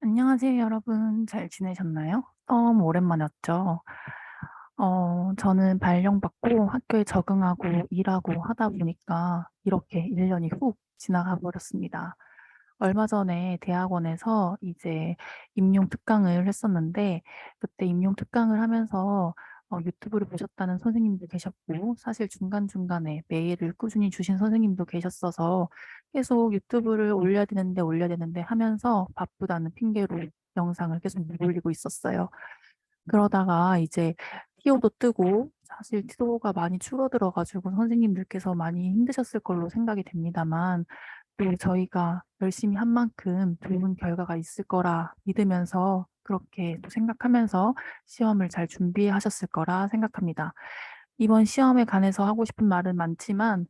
안녕하세요, 여러분. 잘 지내셨나요? 너무 오랜만에 왔죠. 저는 발령받고 학교에 적응하고 일하고 하다 보니까 이렇게 1년이 훅 지나가 버렸습니다. 얼마 전에 대학원에서 이제 임용 특강을 했었는데, 그때 임용 특강을 하면서 유튜브를 보셨다는 선생님도 계셨고, 사실 중간중간에 메일을 꾸준히 주신 선생님도 계셨어서 계속 유튜브를 올려야 되는데 하면서 바쁘다는 핑계로 영상을 계속 못 올리고 있었어요. 그러다가 이제 티오도 뜨고, 사실 티오가 많이 줄어들어 가지고 선생님들께서 많이 힘드셨을 걸로 생각이 됩니다만, 또 저희가 열심히 한 만큼 좋은 결과가 있을 거라 믿으면서 그렇게 또 생각하면서 시험을 잘 준비하셨을 거라 생각합니다. 이번 시험에 관해서 하고 싶은 말은 많지만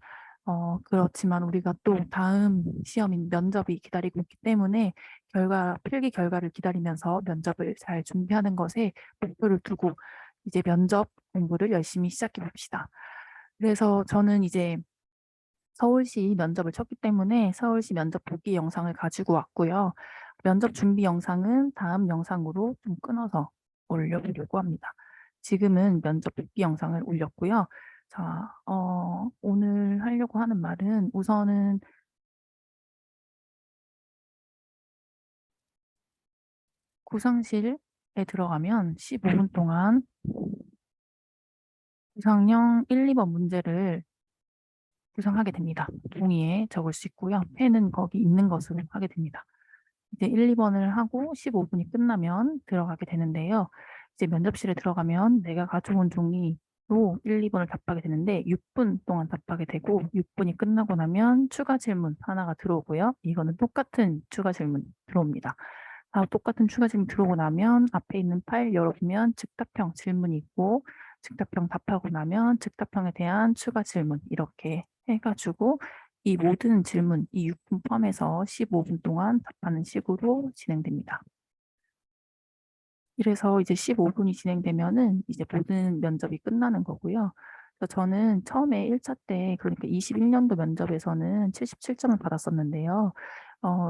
그렇지만 우리가 또 다음 시험인 면접이 기다리고 있기 때문에 필기 결과를 기다리면서 면접을 잘 준비하는 것에 목표를 두고 이제 면접 공부를 열심히 시작해 봅시다. 그래서 저는 이제 서울시 면접을 쳤기 때문에 서울시 면접 보기 영상을 가지고 왔고요. 면접 준비 영상은 다음 영상으로 좀 끊어서 올려보려고 합니다. 지금은 면접 보기 영상을 올렸고요. 자, 오늘 하려고 하는 말은 우선은 구상실에 들어가면 15분 동안 구상형 1, 2번 문제를 구상하게 됩니다. 종이에 적을 수 있고요. 펜은 거기 있는 것으로 하게 됩니다. 이제 1, 2번을 하고 15분이 끝나면 들어가게 되는데요. 이제 면접실에 들어가면 내가 가져온 종이로 1, 2번을 답하게 되는데 6분 동안 답하게 되고 6분이 끝나고 나면 추가 질문 하나가 들어오고요. 이거는 똑같은 추가 질문 들어옵니다. 똑같은 추가 질문 들어오고 나면 앞에 있는 파일 열어보면 즉답형 질문이 있고 즉답형 답하고 나면 즉답형에 대한 추가 질문 이렇게 해가지고 이 모든 질문, 이 6분 포함해서 15분 동안 답하는 식으로 진행됩니다. 이래서 이제 15분이 진행되면은 이제 모든 면접이 끝나는 거고요. 그래서 저는 처음에 1차 때, 그러니까 21년도 면접에서는 77점을 받았었는데요.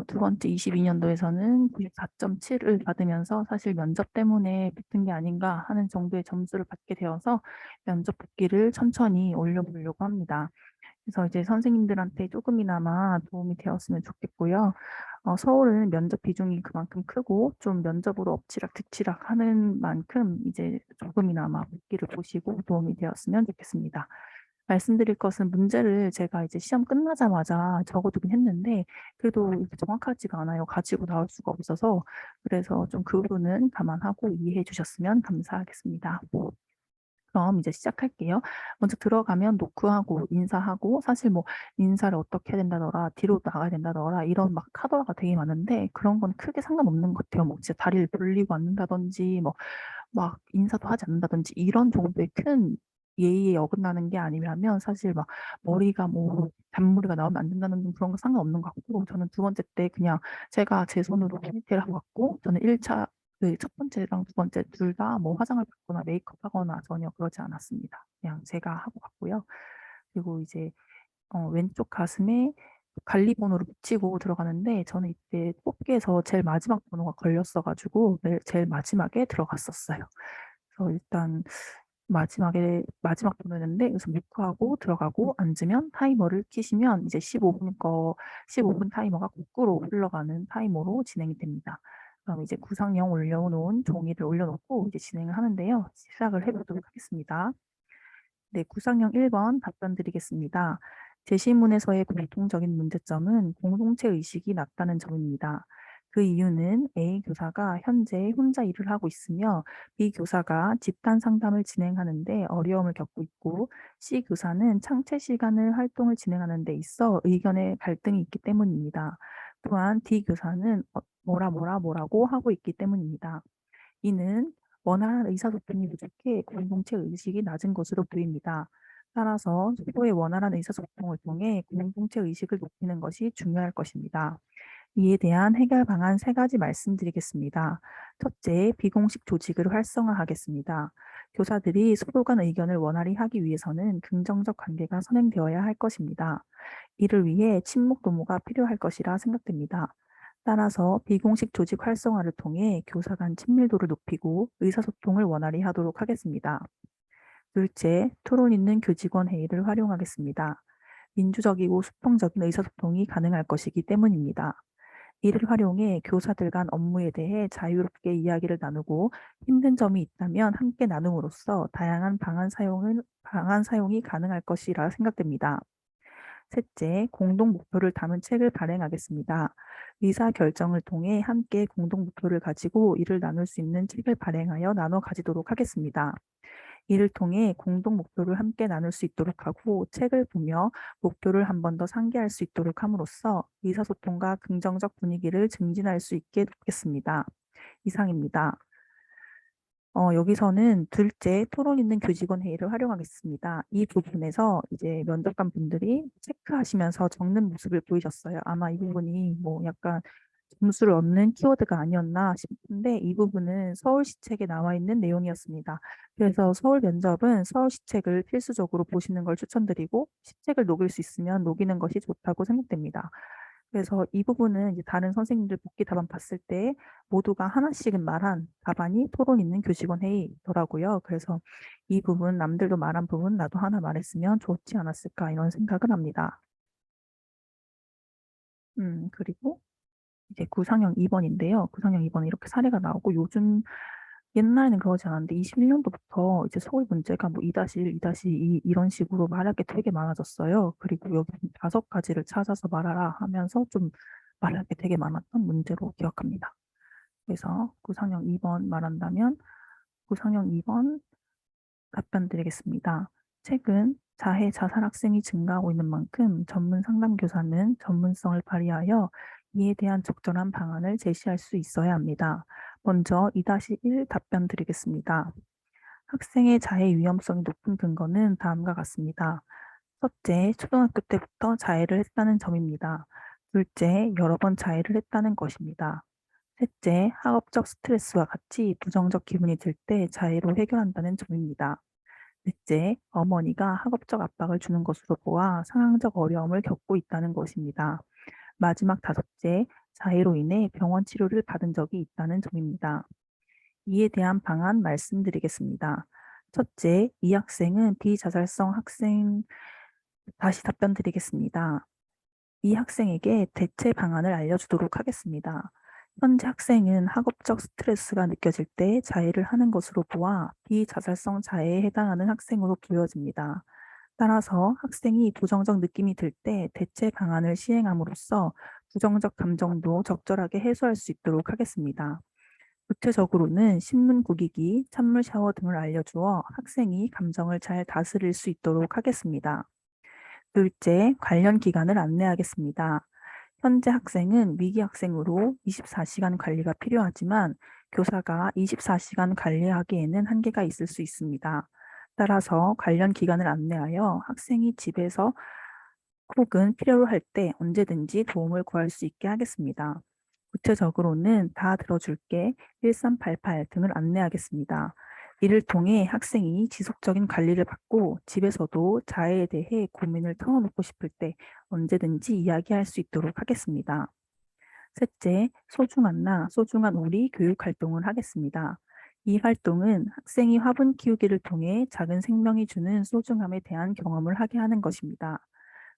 두 번째 22년도에서는 94.7을 받으면서 사실 면접 때문에 붙은 게 아닌가 하는 정도의 점수를 받게 되어서 면접 붙기를 천천히 올려보려고 합니다. 그래서 이제 선생님들한테 조금이나마 도움이 되었으면 좋겠고요. 서울은 면접 비중이 그만큼 크고 좀 면접으로 엎치락뒤치락 하는 만큼 이제 조금이나마 붙기를 보시고 도움이 되었으면 좋겠습니다. 말씀드릴 것은 문제를 제가 이제 시험 끝나자마자 적어두긴 했는데 그래도 이렇게 정확하지가 않아요. 가지고 나올 수가 없어서. 그래서 좀 그 부분은 감안하고 이해해 주셨으면 감사하겠습니다. 그럼 이제 시작할게요. 먼저 들어가면 노크하고 인사하고 사실 뭐 인사를 어떻게 해야 된다더라, 뒤로 나가야 된다더라 이런 막 카더라가 되게 많은데 그런 건 크게 상관없는 것 같아요. 뭐 진짜 다리를 벌리고 앉는다든지 뭐 막 인사도 하지 않는다든지 이런 정도의 큰 예의에 어긋나는 게 아니라면 사실 막 머리가 뭐 잔머리가 나오면 안 된다는 등 그런 거 상관없는 것 같고 저는 두 번째 때 그냥 제가 제 손으로 포니테일 하고 갔고 저는 1차 그 첫 번째랑 두 번째 둘 다 뭐 화장을 받거나 메이크업 하거나 전혀 그러지 않았습니다. 그냥 제가 하고 갔고요. 그리고 이제 왼쪽 가슴에 관리번호를 붙이고 들어가는데 저는 이때 뽑기에서 제일 마지막 번호가 걸렸어 가지고 제일 마지막에 들어갔었어요. 그래서 일단 마지막 번호였는데 여기서 노크하고 들어가고 앉으면 타이머를 켜시면 이제 15분 타이머가 거꾸로 흘러가는 타이머로 진행이 됩니다. 그럼 이제 구상형 올려놓은 종이를 올려놓고 이제 진행을 하는데요. 시작을 해보도록 하겠습니다. 네, 구상형 1번 답변 드리겠습니다. 제시문에서의 공통적인 문제점은 공동체 의식이 낮다는 점입니다. 그 이유는 A 교사가 현재 혼자 일을 하고 있으며 B 교사가 집단 상담을 진행하는데 어려움을 겪고 있고 C 교사는 창체 시간을 활동을 진행하는 데 있어 의견의 갈등이 있기 때문입니다. 또한 D 교사는 뭐라고 하고 있기 때문입니다. 이는 원활한 의사소통이 부족해 공동체 의식이 낮은 것으로 보입니다. 따라서 서로의 원활한 의사소통을 통해 공동체 의식을 높이는 것이 중요할 것입니다. 이에 대한 해결 방안 세 가지 말씀드리겠습니다. 첫째, 비공식 조직을 활성화하겠습니다. 교사들이 서로 간 의견을 원활히 하기 위해서는 긍정적 관계가 선행되어야 할 것입니다. 이를 위해 친목 도모가 필요할 것이라 생각됩니다. 따라서 비공식 조직 활성화를 통해 교사 간 친밀도를 높이고 의사소통을 원활히 하도록 하겠습니다. 둘째, 토론 있는 교직원 회의를 활용하겠습니다. 민주적이고 수평적인 의사소통이 가능할 것이기 때문입니다. 이를 활용해 교사들 간 업무에 대해 자유롭게 이야기를 나누고 힘든 점이 있다면 함께 나눔으로써 다양한 방안 사용이 가능할 것이라 생각됩니다. 셋째, 공동 목표를 담은 책을 발행하겠습니다. 의사 결정을 통해 함께 공동 목표를 가지고 이를 나눌 수 있는 책을 발행하여 나눠 가지도록 하겠습니다. 이를 통해 공동 목표를 함께 나눌 수 있도록 하고 책을 보며 목표를 한 번 더 상기할 수 있도록 함으로써 의사소통과 긍정적 분위기를 증진할 수 있게 돕겠습니다. 이상입니다. 여기서는 둘째, 토론 있는 교직원 회의를 활용하겠습니다. 이 부분에서 이제 면접관 분들이 체크하시면서 적는 모습을 보이셨어요. 아마 이 부분이 뭐 약간 점수를 얻는 키워드가 아니었나 싶은데 이 부분은 서울시책에 나와 있는 내용이었습니다. 그래서 서울 면접은 서울시책을 필수적으로 보시는 걸 추천드리고 시책을 녹일 수 있으면 녹이는 것이 좋다고 생각됩니다. 그래서 이 부분은 이제 다른 선생님들 복귀 답안 봤을 때 모두가 하나씩은 말한 답안이 토론 있는 교직원 회의더라고요. 그래서 이 부분 남들도 말한 부분 나도 하나 말했으면 좋지 않았을까 이런 생각을 합니다. 그리고 이제 구상형 2번인데요. 구상형 2번은 이렇게 사례가 나오고 요즘 옛날에는 그러지 않았는데 21년도부터 이제 서울 문제가 뭐 2-1, 2-2 이런 식으로 말할 게 되게 많아졌어요. 그리고 여기 5가지를 찾아서 말하라 하면서 좀 말할 게 되게 많았던 문제로 기억합니다. 그래서 구상형 2번 말한다면 구상형 2번 답변 드리겠습니다. 최근 자해 자살 학생이 증가하고 있는 만큼 전문 상담교사는 전문성을 발휘하여 이에 대한 적절한 방안을 제시할 수 있어야 합니다. 먼저 2-1 답변 드리겠습니다. 학생의 자해 위험성이 높은 근거는 다음과 같습니다. 첫째, 초등학교 때부터 자해를 했다는 점입니다. 둘째, 여러 번 자해를 했다는 것입니다. 셋째, 학업적 스트레스와 같이 부정적 기분이 들 때 자해로 해결한다는 점입니다. 넷째, 어머니가 학업적 압박을 주는 것으로 보아 상황적 어려움을 겪고 있다는 것입니다. 마지막 다섯째, 자해로 인해 병원 치료를 받은 적이 있다는 점입니다. 이에 대한 방안 말씀드리겠습니다. 첫째, 이 학생은 비자살성 학생, 다시 답변 드리겠습니다. 이 학생에게 대체 방안을 알려주도록 하겠습니다. 현재 학생은 학업적 스트레스가 느껴질 때 자해를 하는 것으로 보아 비자살성 자해에 해당하는 학생으로 보여집니다. 따라서 학생이 부정적 느낌이 들 때 대체 방안을 시행함으로써 부정적 감정도 적절하게 해소할 수 있도록 하겠습니다. 구체적으로는 신문 구기기, 찬물 샤워 등을 알려주어 학생이 감정을 잘 다스릴 수 있도록 하겠습니다. 둘째, 관련 기관을 안내하겠습니다. 현재 학생은 위기 학생으로 24시간 관리가 필요하지만 교사가 24시간 관리하기에는 한계가 있을 수 있습니다. 따라서 관련 기관을 안내하여 학생이 집에서 혹은 필요로 할 때 언제든지 도움을 구할 수 있게 하겠습니다. 구체적으로는 다 들어줄게 1388 등을 안내하겠습니다. 이를 통해 학생이 지속적인 관리를 받고 집에서도 자해에 대해 고민을 털어놓고 싶을 때 언제든지 이야기할 수 있도록 하겠습니다. 셋째, 소중한 나, 소중한 우리 교육 활동을 하겠습니다. 이 활동은 학생이 화분 키우기를 통해 작은 생명이 주는 소중함에 대한 경험을 하게 하는 것입니다.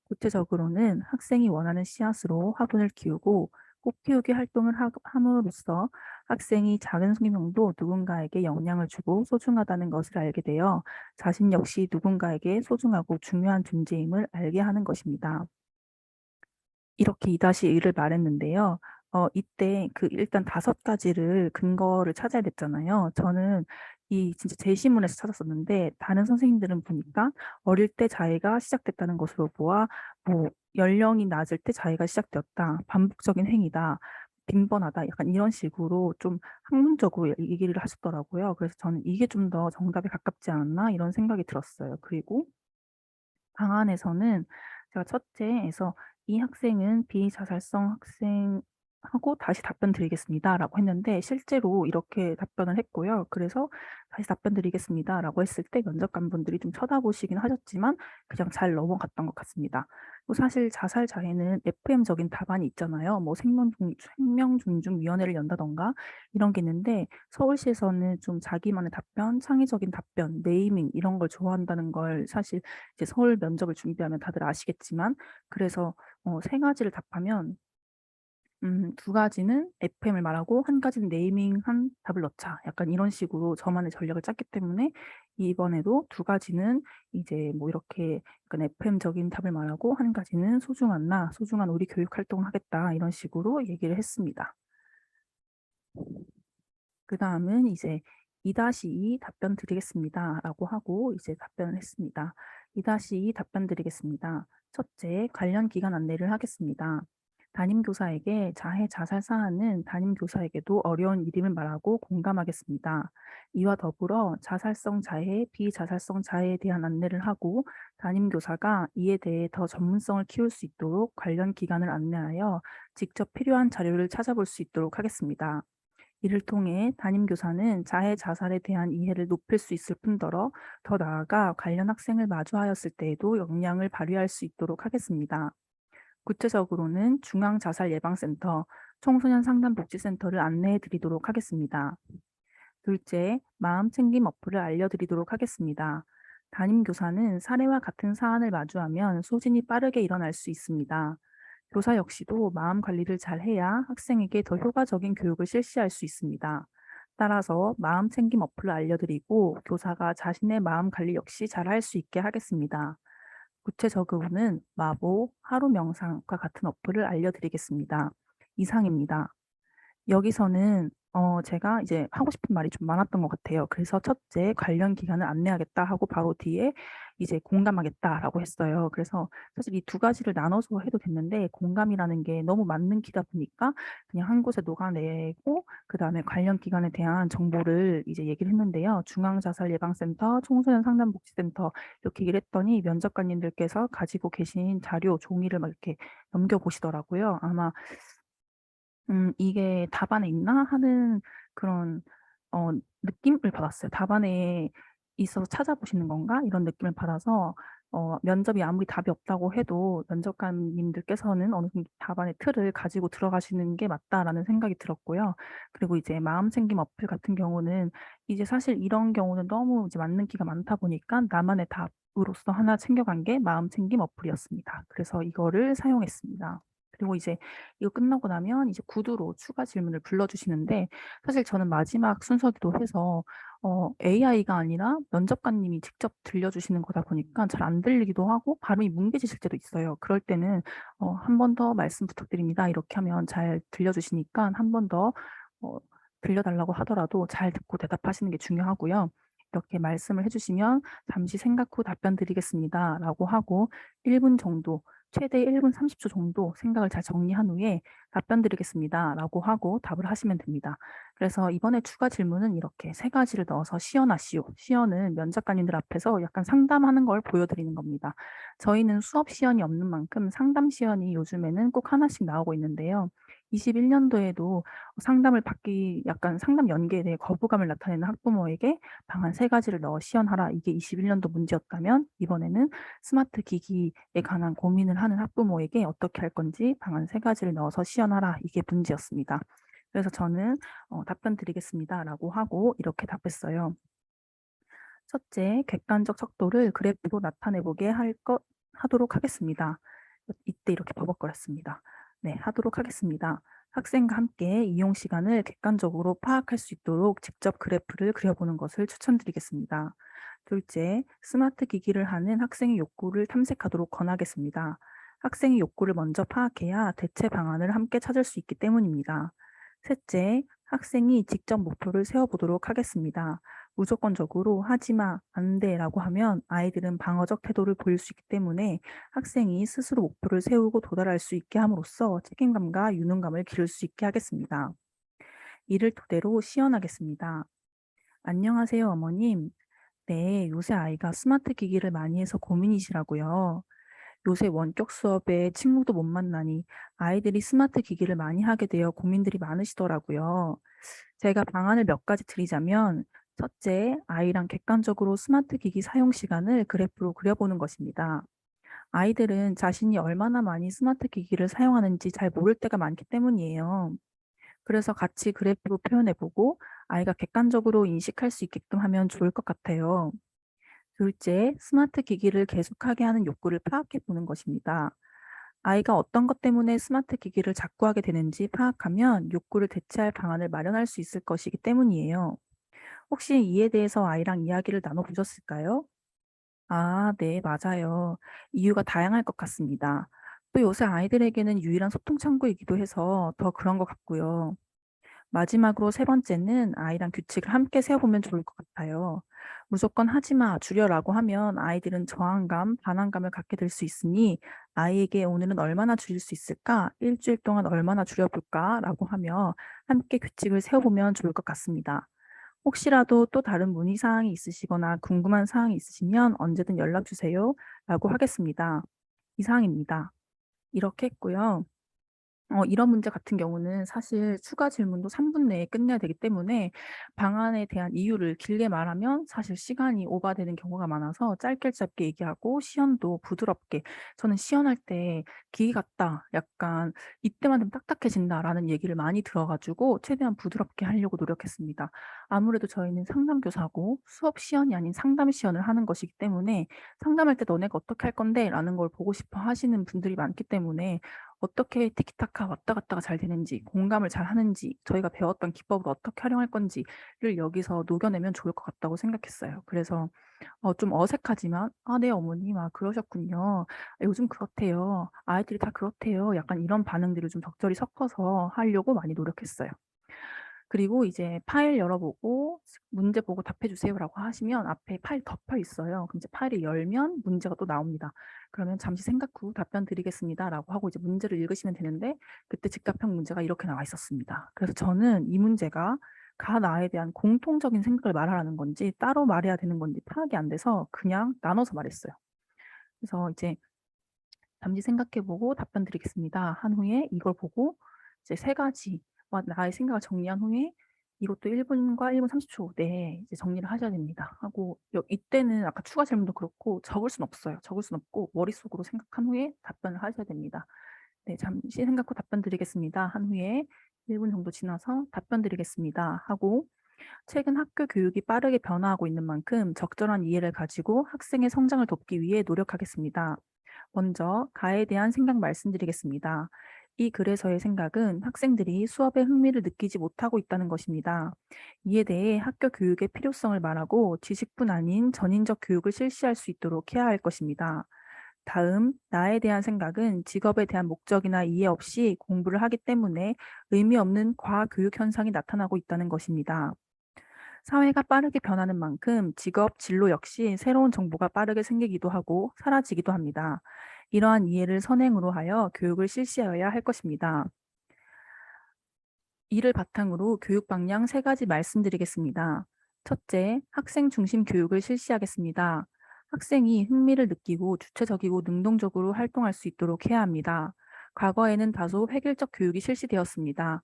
구체적으로는 학생이 원하는 씨앗으로 화분을 키우고 꽃 키우기 활동을 함으로써 학생이 작은 생명도 누군가에게 영향을 주고 소중하다는 것을 알게 되어 자신 역시 누군가에게 소중하고 중요한 존재임을 알게 하는 것입니다. 이렇게 2-1을 말했는데요. 이때 일단 5가지를 근거를 찾아야 됐잖아요. 저는 이 진짜 제시문에서 찾았었는데 다른 선생님들은 보니까 어릴 때 자해가 시작됐다는 것으로 보아 뭐 연령이 낮을 때 자해가 시작되었다. 반복적인 행위다. 빈번하다. 약간 이런 식으로 좀 학문적으로 얘기를 하셨더라고요. 그래서 저는 이게 좀 더 정답에 가깝지 않았나 이런 생각이 들었어요. 그리고 방안에서는 제가 첫째에서 이 학생은 비자살성 학생 하고 다시 답변 드리겠습니다라고 했는데 실제로 이렇게 답변을 했고요. 그래서 다시 답변 드리겠습니다라고 했을 때 면접관분들이 좀 쳐다보시긴 하셨지만 그냥 잘 넘어갔던 것 같습니다. 또 사실 자살 자해는 FM적인 답안이 있잖아요. 뭐 생명존중위원회를 연다던가 이런 게 있는데 서울시에서는 좀 자기만의 답변, 창의적인 답변, 네이밍 이런 걸 좋아한다는 걸 사실 이제 서울 면접을 준비하면 다들 아시겠지만 그래서 세 가지를 답하면 두 가지는 FM을 말하고 한 가지는 네이밍한 답을 넣자. 약간 이런 식으로 저만의 전략을 짰기 때문에 이번에도 두 가지는 이제 뭐 이렇게 약간 FM적인 답을 말하고 한 가지는 소중한 우리 교육 활동을 하겠다. 이런 식으로 얘기를 했습니다. 그다음은 이제 2-2 답변 드리겠습니다라고 하고 이제 답변을 했습니다. 2-2 답변 드리겠습니다. 첫째, 관련 기간 안내를 하겠습니다. 담임교사에게 자해 자살 사안은 담임교사에게도 어려운 일임을 말하고 공감하겠습니다. 이와 더불어 자살성 자해, 비자살성 자해에 대한 안내를 하고 담임교사가 이에 대해 더 전문성을 키울 수 있도록 관련 기관을 안내하여 직접 필요한 자료를 찾아볼 수 있도록 하겠습니다. 이를 통해 담임교사는 자해 자살에 대한 이해를 높일 수 있을 뿐더러 더 나아가 관련 학생을 마주하였을 때에도 역량을 발휘할 수 있도록 하겠습니다. 구체적으로는 중앙자살예방센터, 청소년 상담복지센터를 안내해 드리도록 하겠습니다. 둘째, 마음챙김 어플을 알려드리도록 하겠습니다. 담임교사는 사례와 같은 사안을 마주하면 소진이 빠르게 일어날 수 있습니다. 교사 역시도 마음 관리를 잘 해야 학생에게 더 효과적인 교육을 실시할 수 있습니다. 따라서 마음 챙김 어플을 알려드리고 교사가 자신의 마음 관리 역시 잘 할 수 있게 하겠습니다. 구체적으로는 마보, 하루 명상과 같은 어플을 알려드리겠습니다. 이상입니다. 여기서는 제가 이제 하고 싶은 말이 좀 많았던 것 같아요. 그래서 첫째 관련 기관을 안내하겠다 하고 바로 뒤에 이제 공감하겠다라고 했어요. 그래서 사실 이 두 가지를 나눠서 해도 됐는데 공감이라는 게 너무 맞는 기다 보니까 그냥 한 곳에 녹아내고 그다음에 관련 기관에 대한 정보를 이제 얘기를 했는데요. 중앙자살예방센터, 청소년 상담복지센터 이렇게 얘기를 했더니 면접관님들께서 가지고 계신 자료, 종이를 막 이렇게 넘겨보시더라고요. 아마 '이게 답안에 있나?' 하는 그런 느낌을 받았어요. '답안에 있어서 찾아보시는 건가?' 이런 느낌을 받아서 면접이 아무리 답이 없다고 해도 면접관님들께서는 어느 정도 답안의 틀을 가지고 들어가시는 게 맞다라는 생각이 들었고요. 그리고 이제 마음챙김 어플 같은 경우는 이제 사실 이런 경우는 너무 이제 맞는 기가 많다 보니까 나만의 답으로서 하나 챙겨간 게 마음챙김 어플이었습니다. 그래서 이거를 사용했습니다. 그리고 이제 이거 끝나고 나면 이제 구두로 추가 질문을 불러주시는데 사실 저는 마지막 순서기도 해서 AI가 아니라 면접관님이 직접 들려주시는 거다 보니까 잘 안 들리기도 하고 발음이 뭉개지실 때도 있어요. 그럴 때는 "한 번 더 말씀 부탁드립니다." 이렇게 하면 잘 들려주시니까 한 번 더 어 들려 달라고 하더라도 잘 듣고 대답하시는 게 중요하고요. 이렇게 말씀을 해 주시면 "잠시 생각 후 답변 드리겠습니다."라고 하고 1분 정도 최대 1분 30초 정도 생각을 잘 정리한 후에 "답변 드리겠습니다."라고 하고 답을 하시면 됩니다. 그래서 이번에 추가 질문은 이렇게 세 가지를 넣어서 시연하시오. 시연은 면접관님들 앞에서 약간 상담하는 걸 보여드리는 겁니다. 저희는 수업 시연이 없는 만큼 상담 시연이 요즘에는 꼭 하나씩 나오고 있는데요. 21 년도에도 상담을 받기 약간 상담 연계에 대해 거부감을 나타내는 학부모에게 방 한 세 가지를 넣어 시연하라. 이게 21 년도 문제였다면 이번에는 스마트 기기에 관한 고민을 하는 학부모에게 어떻게 할 건지 방 한 세 가지를 넣어서 시연하라. 이게 문제였습니다. 그래서 저는 "답변 드리겠습니다."라고 하고 이렇게 답했어요. 첫째, 객관적 척도를 그래프로 나타내 보게 하도록 하겠습니다. 이때 이렇게 버벅거렸습니다. 네, 하도록 하겠습니다. 학생과 함께 이용 시간을 객관적으로 파악할 수 있도록 직접 그래프를 그려보는 것을 추천드리겠습니다. 둘째, 스마트 기기를 하는 학생의 욕구를 탐색하도록 권하겠습니다. 학생의 욕구를 먼저 파악해야 대체 방안을 함께 찾을 수 있기 때문입니다. 셋째, 학생이 직접 목표를 세워보도록 하겠습니다. 무조건적으로 하지 마, 안 돼라고 하면 아이들은 방어적 태도를 보일 수 있기 때문에 학생이 스스로 목표를 세우고 도달할 수 있게 함으로써 책임감과 유능감을 기를 수 있게 하겠습니다. 이를 토대로 시연하겠습니다. 안녕하세요, 어머님. 네, 요새 아이가 스마트 기기를 많이 해서 고민이시라고요. 요새 원격 수업에 친구도 못 만나니 아이들이 스마트 기기를 많이 하게 되어 고민들이 많으시더라고요. 제가 방안을 몇 가지 드리자면, 첫째, 아이랑 객관적으로 스마트 기기 사용 시간을 그래프로 그려보는 것입니다. 아이들은 자신이 얼마나 많이 스마트 기기를 사용하는지 잘 모를 때가 많기 때문이에요. 그래서 같이 그래프로 표현해보고 아이가 객관적으로 인식할 수 있게끔 하면 좋을 것 같아요. 둘째, 스마트 기기를 계속하게 하는 욕구를 파악해 보는 것입니다. 아이가 어떤 것 때문에 스마트 기기를 자꾸 하게 되는지 파악하면 욕구를 대체할 방안을 마련할 수 있을 것이기 때문이에요. 혹시 이에 대해서 아이랑 이야기를 나눠보셨을까요? 아, 네, 맞아요. 이유가 다양할 것 같습니다. 또 요새 아이들에게는 유일한 소통 창구이기도 해서 더 그런 것 같고요. 마지막으로 세 번째는 아이랑 규칙을 함께 세워보면 좋을 것 같아요. 무조건 하지 마, 줄여라고 하면 아이들은 저항감, 반항감을 갖게 될 수 있으니 아이에게 오늘은 얼마나 줄일 수 있을까? 일주일 동안 얼마나 줄여볼까? 라고 하며 함께 규칙을 세워보면 좋을 것 같습니다. 혹시라도 또 다른 문의 사항이 있으시거나 궁금한 사항이 있으시면 언제든 연락 주세요. 라고 하겠습니다. 이상입니다. 이렇게 했고요. 이런 문제 같은 경우는 사실 추가 질문도 3분 내에 끝내야 되기 때문에 방안에 대한 이유를 길게 말하면 사실 시간이 오바되는 경우가 많아서 짧게 짧게 얘기하고 시연도 부드럽게, 저는 시연할 때 "기계 같다." 약간 "이때만 되면 딱딱해진다."라는 얘기를 많이 들어 가지고 최대한 부드럽게 하려고 노력했습니다. 아무래도 저희는 상담교사고 수업 시연이 아닌 상담 시연을 하는 것이기 때문에 "상담할 때 너네가 어떻게 할 건데?"라는 걸 보고 싶어 하시는 분들이 많기 때문에 어떻게 티키타카 왔다 갔다가 잘 되는지, 공감을 잘 하는지, 저희가 배웠던 기법을 어떻게 활용할 건지를 여기서 녹여내면 좋을 것 같다고 생각했어요. 그래서 좀 어색하지만 "아 네 어머님. 아 그러셨군요. 아 요즘 그렇대요. 아이들이 다 그렇대요." 약간 이런 반응들을 좀 적절히 섞어서 하려고 많이 노력했어요. 그리고 이제 파일 열어보고 "문제 보고 답해 주세요."라고 하시면 앞에 파일 덮여 있어요. 그럼 이제 파일을 열면 문제가 또 나옵니다. 그러면 "잠시 생각 후 답변 드리겠습니다."라고 하고 이제 문제를 읽으시면 되는데, 그때 즉답형 문제가 이렇게 나와 있었습니다. 그래서 저는 이 문제가 나에 대한 공통적인 생각을 말하라는 건지 따로 말해야 되는 건지 파악이 안 돼서 그냥 나눠서 말했어요. 그래서 이제 "잠시 생각해 보고 답변 드리겠습니다." 한 후에 이걸 보고 이제 세 가지와 나의 생각을 정리한 후에 "이것도 1 분과 1분 30초 내에 이제 정리를 하셔야 됩니다." 하고, 이때는 아까 추가 질문도 그렇고 적을 순 없어요. 적을 순 없고 머릿속으로 생각한 후에 답변을 하셔야 됩니다. 네. "잠시 생각 후 답변 드리겠습니다." 한 후에 1분 정도 지나서 "답변 드리겠습니다." 하고, 최근 학교 교육이 빠르게 변화하고 있는 만큼 적절한 이해를 가지고 학생의 성장을 돕기 위해 노력하겠습니다. 먼저 가에 대한 생각 말씀드리겠습니다. 이 글에서의 생각은 학생들이 수업에 흥미를 느끼지 못하고 있다는 것입니다. 이에 대해 학교 교육의 필요성을 말하고 지식뿐 아닌 전인적 교육을 실시할 수 있도록 해야 할 것입니다. 다음, 나에 대한 생각은 직업에 대한 목적이나 이해 없이 공부를 하기 때문에 의미 없는 과교육 현상이 나타나고 있다는 것입니다. 사회가 빠르게 변하는 만큼 직업, 진로 역시 새로운 정보가 빠르게 생기기도 하고 사라지기도 합니다. 이러한 이해를 선행으로 하여 교육을 실시하여야 할 것입니다. 이를 바탕으로 교육 방향 세 가지 말씀드리겠습니다. 첫째, 학생 중심 교육을 실시하겠습니다. 학생이 흥미를 느끼고 주체적이고 능동적으로 활동할 수 있도록 해야 합니다. 과거에는 다소 획일적 교육이 실시되었습니다.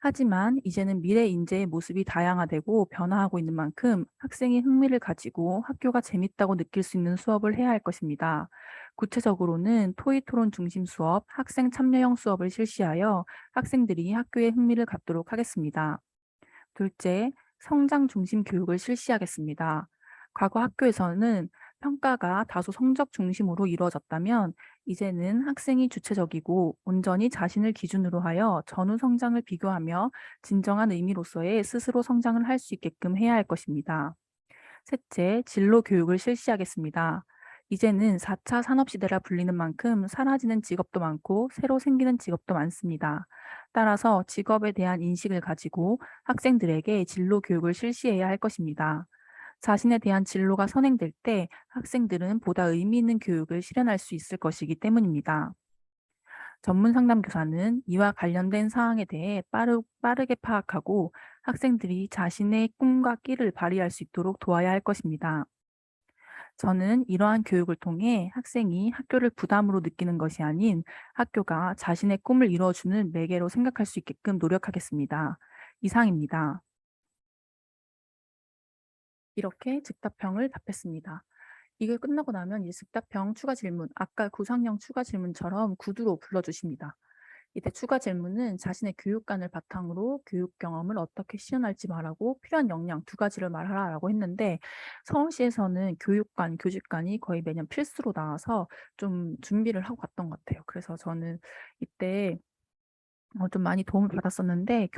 하지만 이제는 미래 인재의 모습이 다양화되고 변화하고 있는 만큼 학생이 흥미를 가지고 학교가 재밌다고 느낄 수 있는 수업을 해야 할 것입니다. 구체적으로는 토의 토론 중심 수업, 학생 참여형 수업을 실시하여 학생들이 학교에 흥미를 갖도록 하겠습니다. 둘째, 성장 중심 교육을 실시하겠습니다. 과거 학교에서는 평가가 다소 성적 중심으로 이루어졌다면 이제는 학생이 주체적이고 온전히 자신을 기준으로 하여 전후 성장을 비교하며 진정한 의미로서의 스스로 성장을 할 수 있게끔 해야 할 것입니다. 셋째, 진로 교육을 실시하겠습니다. 이제는 4차 산업시대라 불리는 만큼 사라지는 직업도 많고 새로 생기는 직업도 많습니다. 따라서 직업에 대한 인식을 가지고 학생들에게 진로 교육을 실시해야 할 것입니다. 자신에 대한 진로가 선행될 때 학생들은 보다 의미 있는 교육을 실현할 수 있을 것이기 때문입니다. 전문 상담 교사는 이와 관련된 사항에 대해 빠르게 파악하고 학생들이 자신의 꿈과 끼를 발휘할 수 있도록 도와야 할 것입니다. 저는 이러한 교육을 통해 학생이 학교를 부담으로 느끼는 것이 아닌 학교가 자신의 꿈을 이루어주는 매개로 생각할 수 있게끔 노력하겠습니다. 이상입니다. 이렇게 즉답형을 답했습니다. 이걸 끝나고 나면 이제 즉답형 추가 질문, 아까 구상형 추가 질문처럼 구두로 불러주십니다. 이때 추가 질문은 자신의 교육관을 바탕으로 교육 경험을 어떻게 시연할지 말하고 필요한 역량 두 가지를 말하라라고 했는데 서울시에서는 교육관, 교직관이 거의 매년 필수로 나와서 좀 준비를 하고 갔던 것 같아요. 그래서 저는 이때 좀 많이 도움을 받았었는데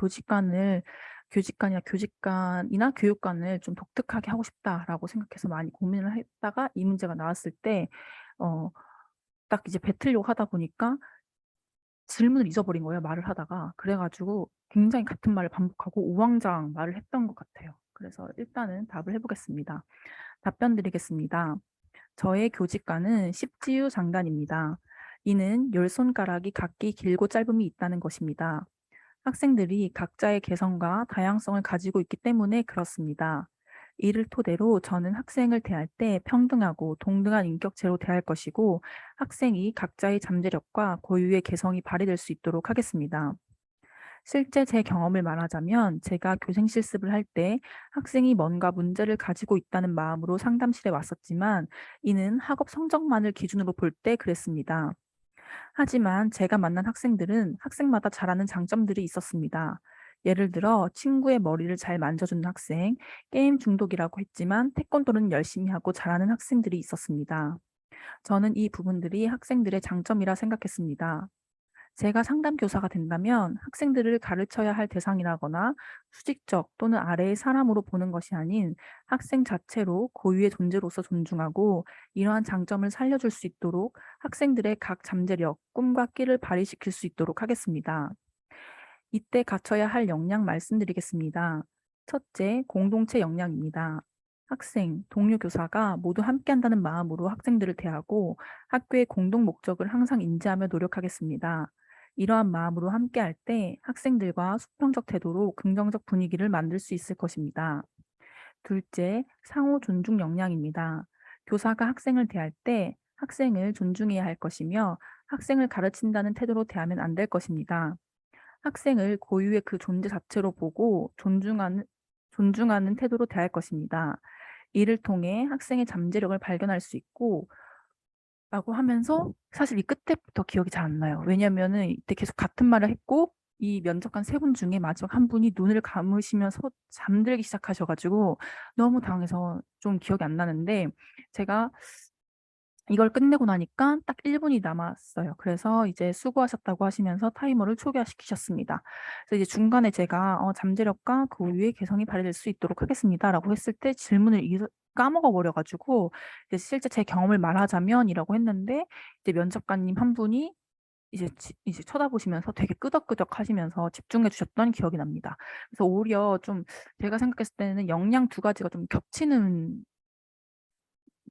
교직관이나 교육관을 좀 독특하게 하고 싶다라고 생각해서 많이 고민을 했다가 이 문제가 나왔을 때 어 딱 이제 뱉으려고 하다 보니까 질문을 잊어버린 거예요, 말을 하다가. 그래 가지고 굉장히 같은 말을 반복하고 우왕좌왕 말을 했던 것 같아요. 그래서 일단은 답을 해 보겠습니다. 답변 드리겠습니다. 저의 교직관은 십지유장단입니다. 이는 열 손가락이 각기 길고 짧음이 있다는 것입니다. 학생들이 각자의 개성과 다양성을 가지고 있기 때문에 그렇습니다. 이를 토대로 저는 학생을 대할 때 평등하고 동등한 인격체로 대할 것이고 학생이 각자의 잠재력과 고유의 개성이 발휘될 수 있도록 하겠습니다. 실제 제 경험을 말하자면 제가 교생 실습을 할 때 학생이 뭔가 문제를 가지고 있다는 마음으로 상담실에 왔었지만 이는 학업 성적만을 기준으로 볼 때 그랬습니다. 하지만 제가 만난 학생들은 학생마다 잘하는 장점들이 있었습니다. 예를 들어 친구의 머리를 잘 만져주는 학생, 게임 중독이라고 했지만 태권도는 열심히 하고 잘하는 학생들이 있었습니다. 저는 이 부분들이 학생들의 장점이라 생각했습니다. 제가 상담 교사가 된다면 학생들을 가르쳐야 할 대상이라거나 수직적 또는 아래의 사람으로 보는 것이 아닌 학생 자체로 고유의 존재로서 존중하고 이러한 장점을 살려줄 수 있도록 학생들의 각 잠재력, 꿈과 끼를 발휘시킬 수 있도록 하겠습니다. 이때 갖춰야 할 역량 말씀드리겠습니다. 첫째, 공동체 역량입니다. 학생, 동료 교사가 모두 함께한다는 마음으로 학생들을 대하고 학교의 공동 목적을 항상 인지하며 노력하겠습니다. 이러한 마음으로 함께할 때 학생들과 수평적 태도로 긍정적 분위기를 만들 수 있을 것입니다. 둘째, 상호 존중 역량입니다. 교사가 학생을 대할 때 학생을 존중해야 할 것이며 학생을 가르친다는 태도로 대하면 안 될 것입니다. 학생을 고유의 그 존재 자체로 보고 존중하는 태도로 대할 것입니다. 이를 통해 학생의 잠재력을 발견할 수 있고 라고 하면서 사실 이 끝에부터 기억이 잘 안 나요. 왜냐면은 이때 계속 같은 말을 했고 이 면접관 세 분 중에 마지막 한 분이 눈을 감으시면서 잠들기 시작하셔 가지고 너무 당해서 좀 기억이 안 나는데 제가 이걸 끝내고 나니까 딱 1 분이 남았어요. 그래서 이제 수고하셨다고 하시면서 타이머를 초기화시키셨습니다. 그래서 이제 중간에 제가 "잠재력과 그 이후의 개성이 발휘될 수 있도록 하겠습니다."라고 했을 때 질문을 까먹어 버려 가지고 이제 실제 제 경험을 말하자면이라고 했는데 이제 면접관님 한 분이 이제 쳐다보시면서 되게 끄덕끄덕하시면서 집중해 주셨던 기억이 납니다. 그래서 오히려 좀 제가 생각했을 때는 역량 두 가지가 좀 겹치는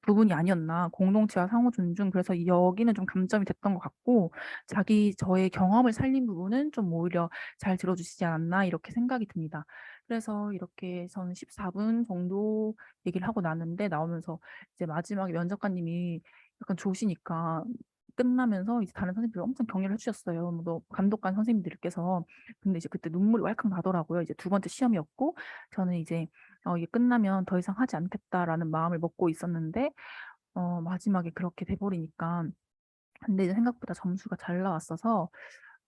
부분이 아니었나. 공동체와 상호 존중 그래서 여기는 좀 감점이 됐던 것 같고 저의 경험을 살린 부분은 좀 오히려 '잘 들어 주시지 않았나.' 이렇게 생각이 듭니다. 그래서 이렇게 저는 14분 정도 얘기를 하고 나는데 나오면서 이제 마지막에 면접관님이 약간 조시니까 끝나면서 이제 다른 선생님들이 엄청 격려를 해 주셨어요. 뭐 감독관 선생님들께서. 근데 이제 그때 눈물이 왈칵 나더라고요. 이제 두 번째 시험이었고 저는 이제 '이게 끝나면 더 이상 하지 않겠다.'라는 마음을 먹고 있었는데 마지막에 그렇게 돼 버리니까 근데 이제 생각보다 점수가 잘 나왔어서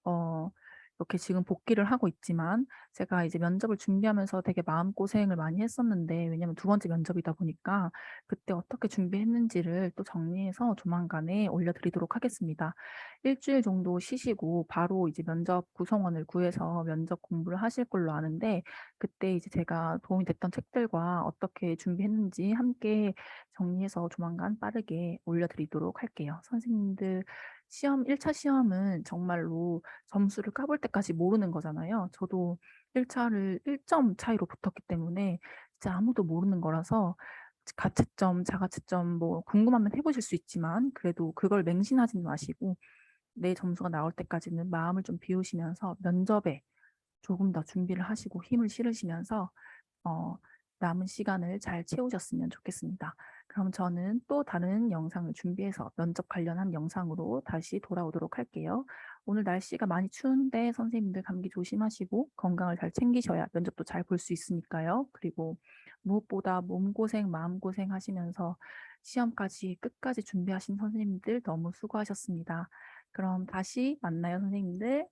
어 이렇게 지금 복귀를 하고 있지만 제가 이제 면접을 준비하면서 되게 마음고생을 많이 했었는데 왜냐면 두 번째 면접이다 보니까 그때 어떻게 준비했는지를 또 정리해서 조만간에 올려드리도록 하겠습니다. 일 주일 정도 쉬시고 바로 이제 면접 구성원을 구해서 면접 공부를 하실 걸로 아는데 그때 이제 제가 도움이 됐던 책들과 어떻게 준비했는지 함께 정리해서 조만간 빠르게 올려드리도록 할게요. 선생님들 시험 1차 시험은 정말로 점수를 까볼 때까지 모르는 거잖아요. 저도 1 차를 1점 차이로 붙었기 때문에 진짜 아무도 모르는 거라서 가채점, 자가채점 뭐 궁금하면 해 보실 수 있지만 그래도 그걸 맹신하지는 마시고 내 점수가 나올 때까지는 마음을 좀 비우시면서 면접에 조금 더 준비를 하시고 힘을 실으시면서 어 남은 시간을 잘 채우셨으면 좋겠습니다. 그럼 저는 또 다른 영상을 준비해서 면접 관련한 영상으로 다시 돌아오도록 할게요. 오늘 날씨가 많이 추운데 선생님들 감기 조심하시고 건강을 잘 챙기셔야 면접도 잘 볼 수 있으니까요. 그리고 무엇보다 몸고생, 마음고생 하시면서 시험까지 끝까지 준비하신 선생님들 너무 수고하셨습니다. 그럼 다시 만나요, 선생님들.